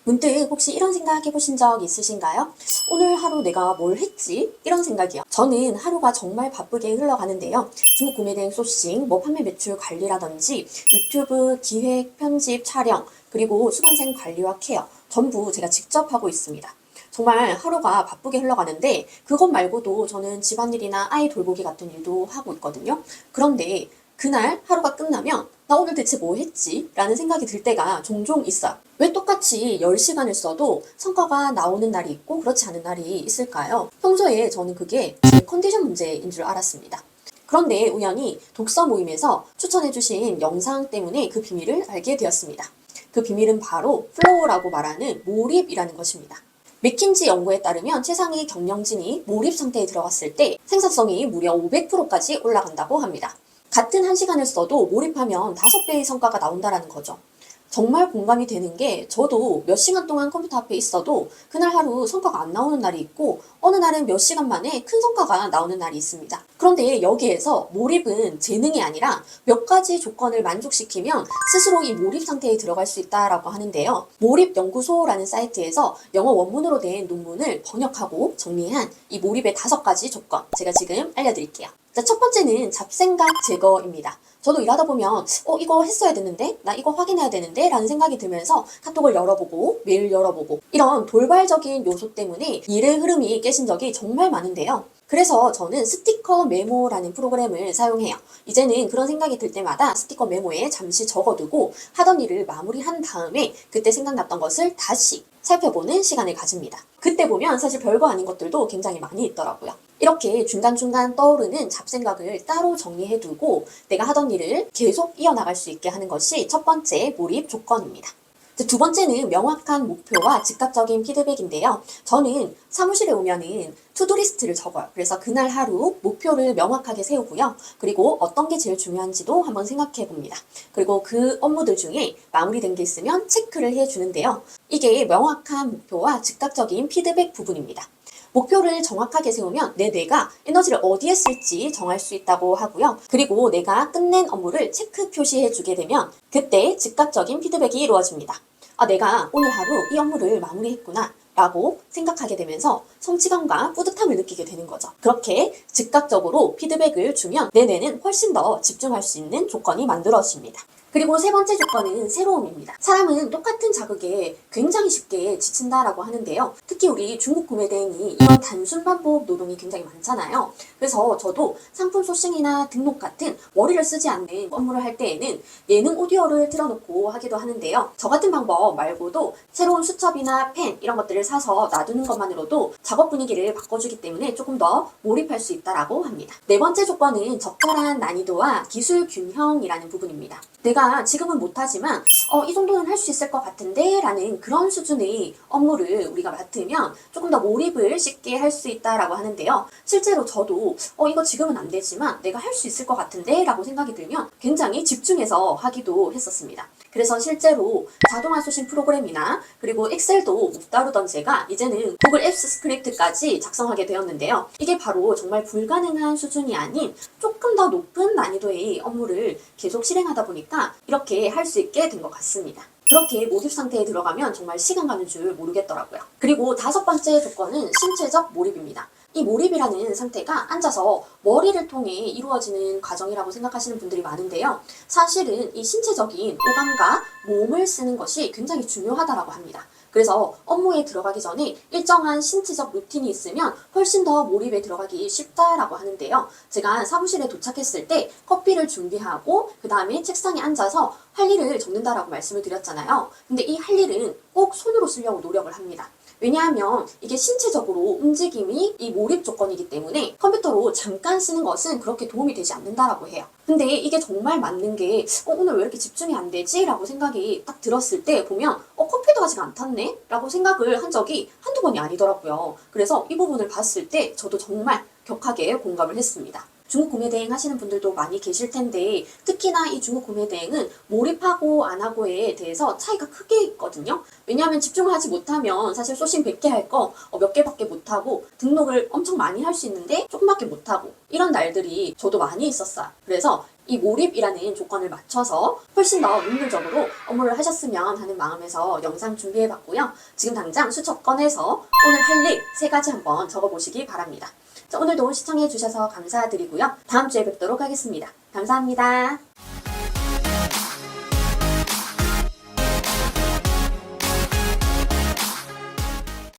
문득 혹시 이런 생각 해보신 적 있으신가요? 오늘 하루 내가 뭘 했지? 이런 생각이요. 저는 하루가 정말 바쁘게 흘러가는데요. 중국 구매대행 소싱, 판매 매출 관리라든지 유튜브 기획, 편집, 촬영, 그리고 수강생 관리와 케어 전부 제가 직접 하고 있습니다. 정말 하루가 바쁘게 흘러가는데 그것 말고도 저는 집안일이나 아이 돌보기 같은 일도 하고 있거든요. 그런데 그날 하루가 끝나면 나 오늘 대체 뭐 했지? 라는 생각이 들 때가 종종 있어요. 왜 똑같이 10시간을 써도 성과가 나오는 날이 있고 그렇지 않은 날이 있을까요? 평소에 저는 그게 제 컨디션 문제인 줄 알았습니다. 그런데 우연히 독서 모임에서 추천해주신 영상 때문에 그 비밀을 알게 되었습니다. 그 비밀은 바로 플로우라고 말하는 몰입이라는 것입니다. 맥킨지 연구에 따르면 최상위 경영진이 몰입 상태에 들어갔을 때 생산성이 무려 500%까지 올라간다고 합니다. 같은 1시간을 써도 몰입하면 5배의 성과가 나온다는 거죠. 정말 공감이 되는 게 저도 몇 시간 동안 컴퓨터 앞에 있어도 그날 하루 성과가 안 나오는 날이 있고 어느 날은 몇 시간 만에 큰 성과가 나오는 날이 있습니다. 그런데 여기에서 몰입은 재능이 아니라 몇 가지 조건을 만족시키면 스스로 이 몰입 상태에 들어갈 수 있다라고 하는데요. 몰입연구소라는 사이트에서 영어 원문으로 된 논문을 번역하고 정리한 이 몰입의 5가지 조건 제가 지금 알려드릴게요. 자, 첫 번째는 잡생각 제거입니다. 저도 일하다 보면 이거 했어야 되는데 나 이거 확인해야 되는데 라는 생각이 들면서 카톡을 열어보고 메일 열어보고 이런 돌발적인 요소 때문에 일의 흐름이 깨진 적이 정말 많은데요. 그래서 저는 스티커 메모라는 프로그램을 사용해요. 이제는 그런 생각이 들 때마다 스티커 메모에 잠시 적어두고 하던 일을 마무리한 다음에 그때 생각났던 것을 다시 살펴보는 시간을 가집니다. 그때 보면 사실 별거 아닌 것들도 굉장히 많이 있더라고요. 이렇게 중간중간 떠오르는 잡생각을 따로 정리해두고 내가 하던 일을 계속 이어나갈 수 있게 하는 것이 첫 번째 몰입 조건입니다. 두 번째는 명확한 목표와 즉각적인 피드백인데요. 저는 사무실에 오면은 투두리스트를 적어요. 그래서 그날 하루 목표를 명확하게 세우고요. 그리고 어떤 게 제일 중요한지도 한번 생각해 봅니다. 그리고 그 업무들 중에 마무리된 게 있으면 체크를 해주는데요. 이게 명확한 목표와 즉각적인 피드백 부분입니다. 목표를 정확하게 세우면 내 뇌가 에너지를 어디에 쓸지 정할 수 있다고 하고요. 그리고 내가 끝낸 업무를 체크 표시해 주게 되면 그때 즉각적인 피드백이 이루어집니다. 내가 오늘 하루 이 업무를 마무리했구나 라고 생각하게 되면서 성취감과 뿌듯함을 느끼게 되는 거죠. 그렇게 즉각적으로 피드백을 주면 내 뇌는 훨씬 더 집중할 수 있는 조건이 만들어집니다. 그리고 세 번째 조건은 새로움입니다. 사람은 똑같은 자극에 굉장히 쉽게 지친다라고 하는데요. 특히 우리 중국 구매대행이 이런 단순 반복 노동이 굉장히 많잖아요. 그래서 저도 상품 소싱이나 등록 같은 머리를 쓰지 않는 업무를 할 때에는 예능 오디오를 틀어놓고 하기도 하는데요. 저 같은 방법 말고도 새로운 수첩이나 펜 이런 것들을 사서 놔두는 것만으로도 작업 분위기를 바꿔주기 때문에 조금 더 몰입할 수 있다라고 합니다. 네 번째 조건은 적절한 난이도와 기술 균형이라는 부분입니다. 내가 지금은 못하지만 이 정도는 할 수 있을 것 같은데 라는 그런 수준의 업무를 우리가 맡으면 조금 더 몰입을 쉽게 할 수 있다라고 하는데요. 실제로 저도 이거 지금은 안 되지만 내가 할 수 있을 것 같은데 라고 생각이 들면 굉장히 집중해서 하기도 했었습니다. 그래서 실제로 자동화 소싱 프로그램이나 그리고 엑셀도 못 다루던 제가 이제는 구글 앱스 스크립트까지 작성하게 되었는데요. 이게 바로 정말 불가능한 수준이 아닌 조금 더 높은 난이도의 업무를 계속 실행하다 보니까 이렇게 할 수 있게 된 것 같습니다. 그렇게 몰입 상태에 들어가면 정말 시간 가는 줄 모르겠더라고요. 그리고 5번째 조건은 신체적 몰입입니다. 이 몰입이라는 상태가 앉아서 머리를 통해 이루어지는 과정이라고 생각하시는 분들이 많은데요. 사실은 이 신체적인 오감과 몸을 쓰는 것이 굉장히 중요하다고 합니다. 그래서 업무에 들어가기 전에 일정한 신체적 루틴이 있으면 훨씬 더 몰입에 들어가기 쉽다라고 하는데요. 제가 사무실에 도착했을 때 커피를 준비하고 그 다음에 책상에 앉아서 할 일을 적는다라고 말씀을 드렸잖아요. 근데 이 할 일은 꼭 손으로 쓰려고 노력을 합니다. 왜냐하면 이게 신체적으로 움직임이 이 몰입 조건이기 때문에 컴퓨터로 잠깐 쓰는 것은 그렇게 도움이 되지 않는다라고 해요. 근데 이게 정말 맞는 게 오늘 왜 이렇게 집중이 안 되지? 라고 생각이 딱 들었을 때 보면 컴퓨터가 아직 안 탔네? 라고 생각을 한 적이 한두 번이 아니더라고요. 그래서 이 부분을 봤을 때 저도 정말 격하게 공감을 했습니다. 중국 구매대행 하시는 분들도 많이 계실 텐데 특히나 이 중국 구매대행은 몰입하고 안 하고에 대해서 차이가 크게 있거든요. 왜냐하면 집중을 하지 못하면 사실 소싱 100개 할 거 몇 개밖에 못하고 등록을 엄청 많이 할 수 있는데 조금밖에 못하고 이런 날들이 저도 많이 있었어요. 그래서 이 몰입이라는 조건을 맞춰서 훨씬 더 능률적으로 업무를 하셨으면 하는 마음에서 영상 준비해봤고요. 지금 당장 수첩 꺼내서 오늘 할 일 3가지 한번 적어보시기 바랍니다. 자, 오늘도 시청해주셔서 감사드리고요. 다음 주에 뵙도록 하겠습니다. 감사합니다.